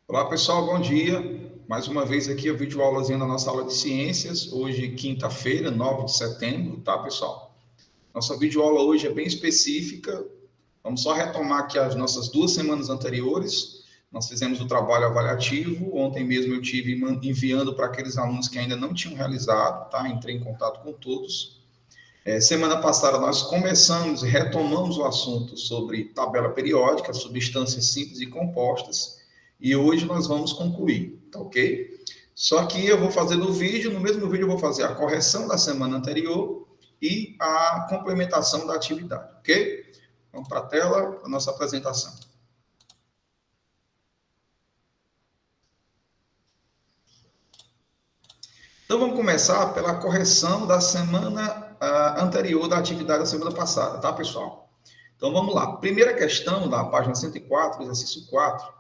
Olá pessoal, bom dia. Mais uma vez aqui a videoaulazinha da nossa aula de ciências, hoje quinta-feira, 9 de setembro, tá pessoal? Nossa videoaula hoje é bem específica, vamos só retomar aqui as nossas 2 semanas anteriores. Nós fizemos o trabalho avaliativo, ontem mesmo eu tive enviando para aqueles alunos que ainda não tinham realizado, tá? Entrei em contato com todos. Semana passada nós começamos e retomamos o assunto sobre tabela periódica, substâncias simples e compostas, e hoje nós vamos concluir, tá ok? Só que eu vou fazer no mesmo vídeo eu vou fazer a correção da semana anterior e a complementação da atividade, ok? Vamos para a tela, a nossa apresentação. Então vamos começar pela correção da semana anterior da atividade da semana passada, tá, pessoal? Então vamos lá. Primeira questão da página 104, exercício 4.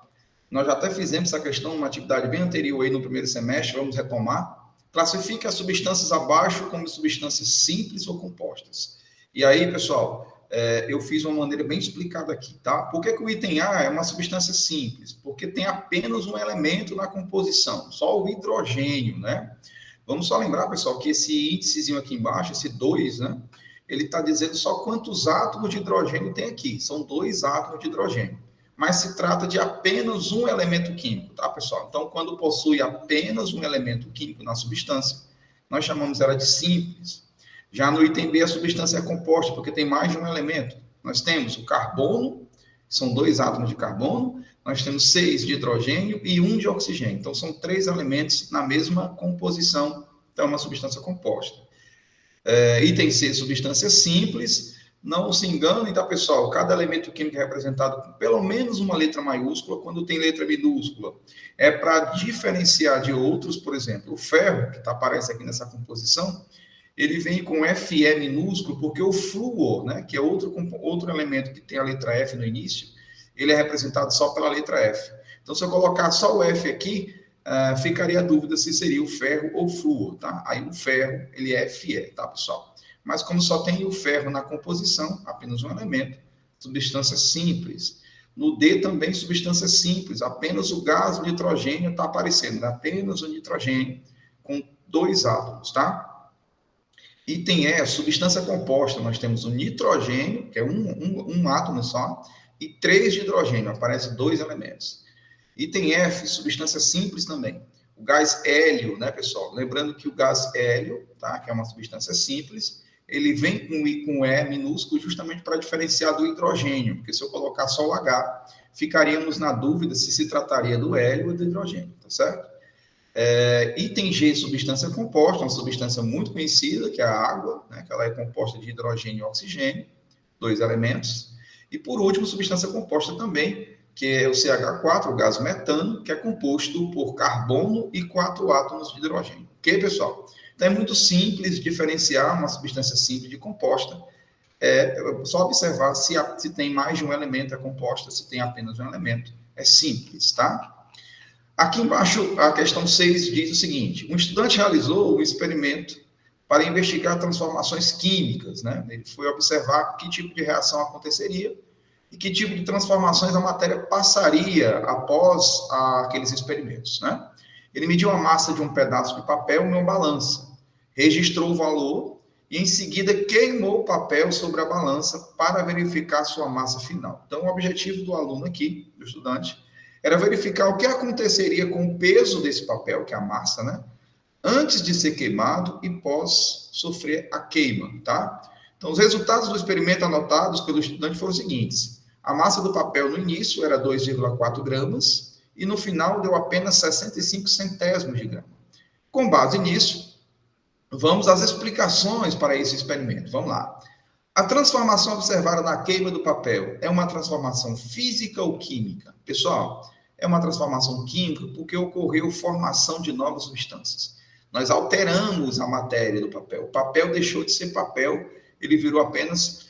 Nós já até fizemos essa questão numa atividade bem anterior aí no primeiro semestre, vamos retomar. Classifique as substâncias abaixo como substâncias simples ou compostas. E aí, pessoal, eu fiz uma maneira bem explicada aqui, tá? Por que o item A é uma substância simples? Porque tem apenas um elemento na composição, só o hidrogênio, né? Vamos só lembrar, pessoal, que esse índicezinho aqui embaixo, esse 2, né? Ele está dizendo só quantos átomos de hidrogênio tem aqui. São 2 átomos de hidrogênio. Mas se trata de apenas um elemento químico, tá, pessoal? Então, quando possui apenas um elemento químico na substância, nós chamamos ela de simples. Já no item B, a substância é composta, porque tem mais de um elemento. Nós temos o carbono, são 2 átomos de carbono, nós temos 6 de hidrogênio e 1 de oxigênio. Então, são 3 elementos na mesma composição, então é uma substância composta. Item C, substância simples. Não se enganem, tá, pessoal? Cada elemento químico é representado com pelo menos uma letra maiúscula. Quando tem letra minúscula, é para diferenciar de outros. Por exemplo, o ferro, que aparece aqui nessa composição, ele vem com Fe minúsculo, porque o flúor, né, que é outro elemento que tem a letra F no início, ele é representado só pela letra F. Então, se eu colocar só o F aqui, ficaria a dúvida se seria o ferro ou o flúor, tá? Aí o ferro, ele é Fe, tá, pessoal? Mas como só tem o ferro na composição, apenas um elemento, substância simples. No D também, substância simples, apenas o gás, o nitrogênio está aparecendo, apenas o nitrogênio com 2 átomos, tá? Item E, substância composta, nós temos o nitrogênio, que é um átomo só, e 3 de hidrogênio, aparecem 2 elementos. Item F, substância simples também. O gás hélio, né, pessoal? Lembrando que o gás hélio, tá, que é uma substância simples, ele vem com E minúsculo justamente para diferenciar do hidrogênio, porque se eu colocar só o H, ficaríamos na dúvida se trataria do hélio ou do hidrogênio, tá certo? Item G, substância composta, uma substância muito conhecida, que é a água, né, que ela é composta de hidrogênio e oxigênio, 2 elementos. E por último, substância composta também, que é o CH4, o gás metano, que é composto por carbono e 4 átomos de hidrogênio. Ok, pessoal? Então é muito simples diferenciar uma substância simples de composta. É só observar se tem mais de um elemento é composta, se tem apenas um elemento. É simples, tá? Aqui embaixo, a questão 6 diz o seguinte: um estudante realizou um experimento para investigar transformações químicas, né? Ele foi observar que tipo de reação aconteceria e que tipo de transformações a matéria passaria após aqueles experimentos, né? Ele mediu a massa de um pedaço de papel em uma balança, registrou o valor e, em seguida, queimou o papel sobre a balança para verificar sua massa final. Então, o objetivo do aluno aqui, do estudante, era verificar o que aconteceria com o peso desse papel, que é a massa, né? Antes de ser queimado e pós sofrer a queima, tá? Então, os resultados do experimento anotados pelo estudante foram os seguintes: a massa do papel no início era 2,4 gramas e no final deu apenas 65 centésimos de grama. Com base nisso, vamos às explicações para esse experimento. Vamos lá. A transformação observada na queima do papel é uma transformação física ou química? Pessoal, é uma transformação química porque ocorreu formação de novas substâncias. Nós alteramos a matéria do papel. O papel deixou de ser papel, ele virou apenas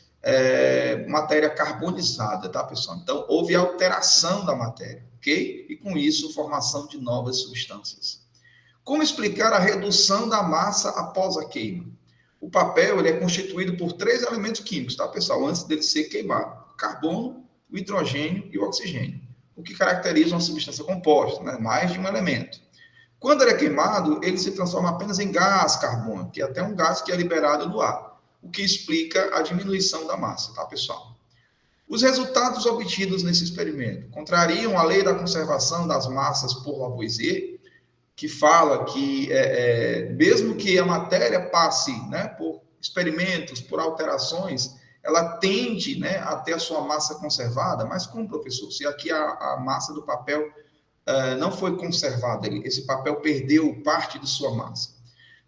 matéria carbonizada, tá, pessoal? Então, houve alteração da matéria, ok? E com isso, formação de novas substâncias. Como explicar a redução da massa após a queima? O papel ele é constituído por 3 elementos químicos, tá, pessoal? Antes dele ser queimado: o carbono, o hidrogênio e o oxigênio. o que caracteriza uma substância composta, né? Mais de um elemento. Quando ele é queimado, ele se transforma apenas em gás carbônico, que é até um gás que é liberado no ar, o que explica a diminuição da massa, tá, pessoal? Os resultados obtidos nesse experimento contrariam a lei da conservação das massas por Lavoisier, que fala que, mesmo que a matéria passe, né, por experimentos, por alterações, ela tende, né, a ter a sua massa conservada. Mas como, professor? Se aqui a massa do papel não foi conservada, esse papel perdeu parte de sua massa.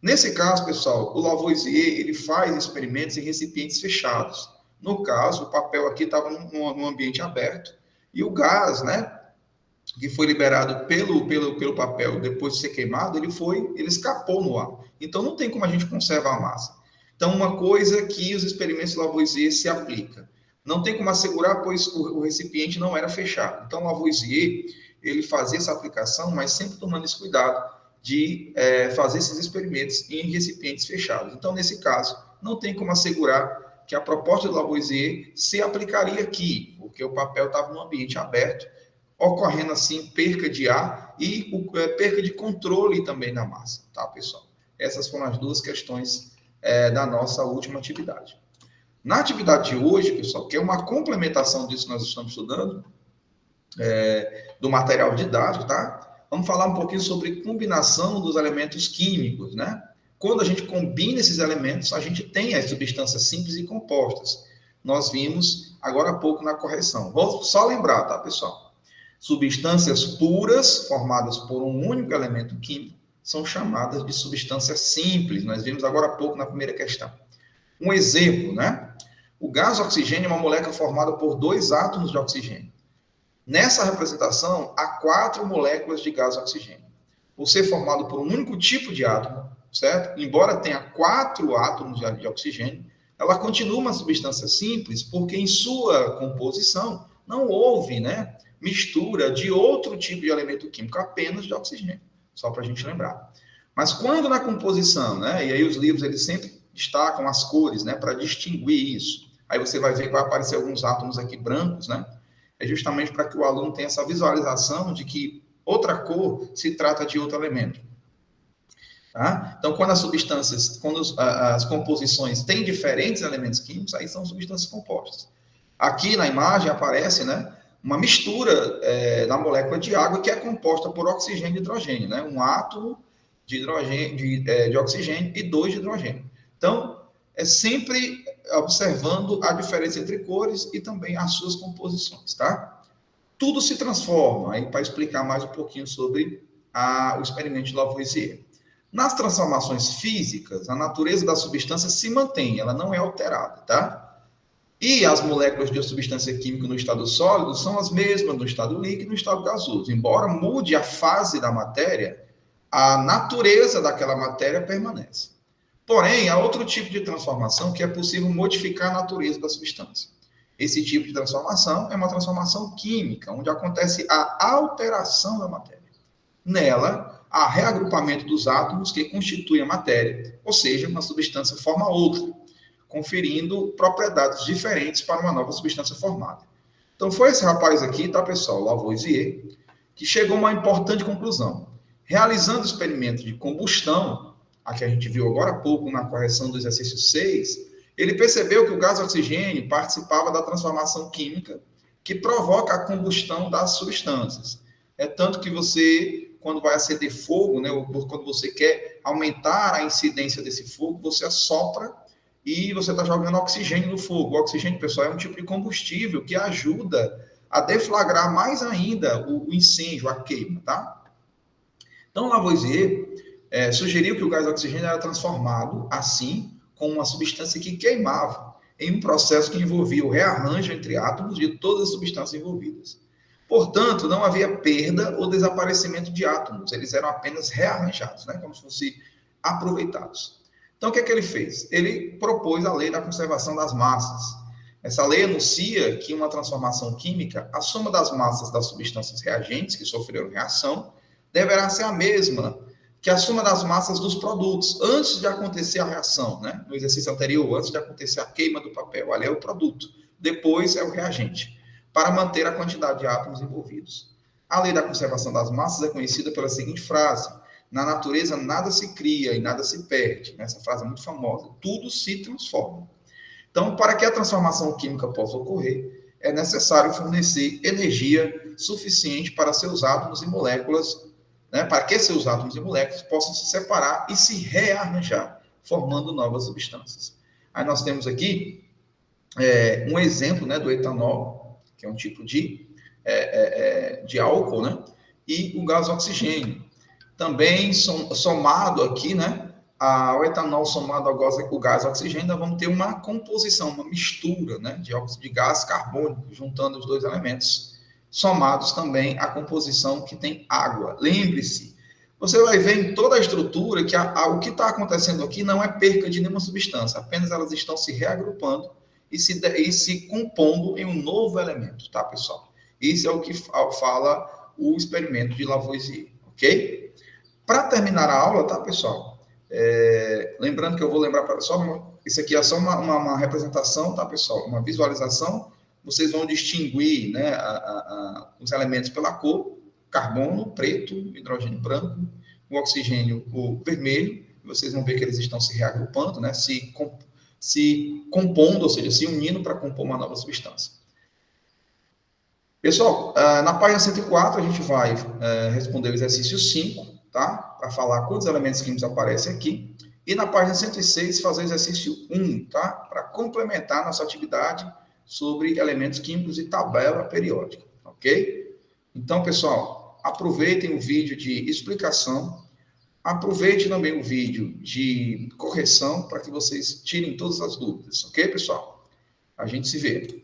Nesse caso, pessoal, o Lavoisier ele faz experimentos em recipientes fechados. No caso, o papel aqui estava num ambiente aberto e o gás, né, que foi liberado pelo papel depois de ser queimado, ele escapou no ar. Então, não tem como a gente conservar a massa. Então, uma coisa que os experimentos de Lavoisier se aplica. Não tem como assegurar, pois o recipiente não era fechado. Então, Lavoisier, ele fazia essa aplicação, mas sempre tomando esse cuidado de fazer esses experimentos em recipientes fechados. Então, nesse caso, não tem como assegurar que a proposta de Lavoisier se aplicaria aqui, porque o papel estava num ambiente aberto, ocorrendo assim perca de ar e perca de controle também da massa, tá, pessoal? Essas foram as duas questões da nossa última atividade. Na atividade de hoje, pessoal, que é uma complementação disso que nós estamos estudando, do material didático, tá? Vamos falar um pouquinho sobre combinação dos elementos químicos, né? Quando a gente combina esses elementos, a gente tem as substâncias simples e compostas. Nós vimos agora há pouco na correção. Vou só lembrar, tá, pessoal? Substâncias puras, formadas por um único elemento químico, são chamadas de substâncias simples. Nós vimos agora há pouco na primeira questão. Um exemplo, né? O gás oxigênio é uma molécula formada por 2 átomos de oxigênio. Nessa representação, há 4 moléculas de gás oxigênio. Por ser formado por um único tipo de átomo, certo? Embora tenha 4 átomos de oxigênio, ela continua uma substância simples, porque em sua composição não houve, né, mistura de outro tipo de elemento químico, apenas de oxigênio, só para a gente lembrar. Mas quando na composição, né, e aí os livros eles sempre destacam as cores, né, para distinguir isso. Aí você vai ver que vai aparecer alguns átomos aqui brancos, né? É justamente para que o aluno tenha essa visualização de que outra cor se trata de outro elemento. Tá? Então, quando as composições têm diferentes elementos químicos, aí são substâncias compostas. Aqui na imagem aparece, né, uma mistura da molécula de água que é composta por oxigênio e hidrogênio, né? Um átomo de hidrogênio, de oxigênio e 2 de hidrogênio. Então, é sempre observando a diferença entre cores e também as suas composições, tá? Tudo se transforma, aí para explicar mais um pouquinho sobre o experimento de Lavoisier. Nas transformações físicas, a natureza da substância se mantém, ela não é alterada, tá? E as moléculas de uma substância química no estado sólido são as mesmas no estado líquido e no estado gasoso. Embora mude a fase da matéria, a natureza daquela matéria permanece. Porém, há outro tipo de transformação que é possível modificar a natureza da substância. Esse tipo de transformação é uma transformação química, onde acontece a alteração da matéria. Nela, há reagrupamento dos átomos que constituem a matéria, ou seja, uma substância forma outra, conferindo propriedades diferentes para uma nova substância formada. Então, foi esse rapaz aqui, tá, pessoal, Lavoisier, que chegou a uma importante conclusão. Realizando experimentos de combustão, a que a gente viu agora há pouco na correção do exercício 6, ele percebeu que o gás oxigênio participava da transformação química que provoca a combustão das substâncias. É tanto que você, quando vai acender fogo, né, ou quando você quer aumentar a incidência desse fogo, você assopra e você está jogando oxigênio no fogo. O oxigênio, pessoal, é um tipo de combustível que ajuda a deflagrar mais ainda o incêndio, a queima, tá? Então, Lavoisier sugeriu que o gás oxigênio era transformado, assim, com uma substância que queimava, em um processo que envolvia o rearranjo entre átomos de todas as substâncias envolvidas. Portanto, não havia perda ou desaparecimento de átomos, eles eram apenas rearranjados, né, como se fossem aproveitados. Então, o que é que ele fez? Ele propôs a lei da conservação das massas. Essa lei anuncia que uma transformação química, a soma das massas das substâncias reagentes que sofreram reação, deverá ser a mesma que a soma das massas dos produtos, antes de acontecer a reação, né? No exercício anterior, antes de acontecer a queima do papel, ali é o produto, depois é o reagente. para manter a quantidade de átomos envolvidos. A lei da conservação das massas é conhecida pela seguinte frase: na natureza nada se cria e nada se perde. Essa frase é muito famosa. Tudo se transforma. Então, para que a transformação química possa ocorrer, é necessário fornecer energia suficiente para seus átomos e moléculas, né, para que seus átomos e moléculas possam se separar e se rearranjar, formando novas substâncias. Aí nós temos aqui um exemplo, né, do etanol, que é um tipo de álcool, né, e o gás oxigênio. Também somado aqui, né, o etanol somado ao gás oxigênio, nós vamos ter uma composição, uma mistura, né, de gás carbônico, juntando os dois elementos, somados também à composição que tem água. Lembre-se, você vai ver em toda a estrutura que o que está acontecendo aqui não é perca de nenhuma substância, apenas elas estão se reagrupando e se compondo em um novo elemento, tá, pessoal? Isso é o que fala o experimento de Lavoisier, ok? Para terminar a aula, tá, pessoal? Lembrando que eu vou lembrar para só isso aqui é só uma representação, tá, pessoal? Uma visualização. Vocês vão distinguir, né, os elementos pela cor: carbono preto, hidrogênio branco, o oxigênio o vermelho. Vocês vão ver que eles estão se reagrupando, né, se compondo, ou seja, se unindo para compor uma nova substância. Pessoal, na página 104 a gente vai responder o exercício 5, tá? Para falar quantos elementos químicos aparecem aqui. E na página 106 fazer o exercício 1, tá? Para complementar nossa atividade sobre elementos químicos e tabela periódica, ok? Então, pessoal, aproveitem o vídeo de explicação, aproveitem também o vídeo de correção para que vocês tirem todas as dúvidas, ok, pessoal? A gente se vê.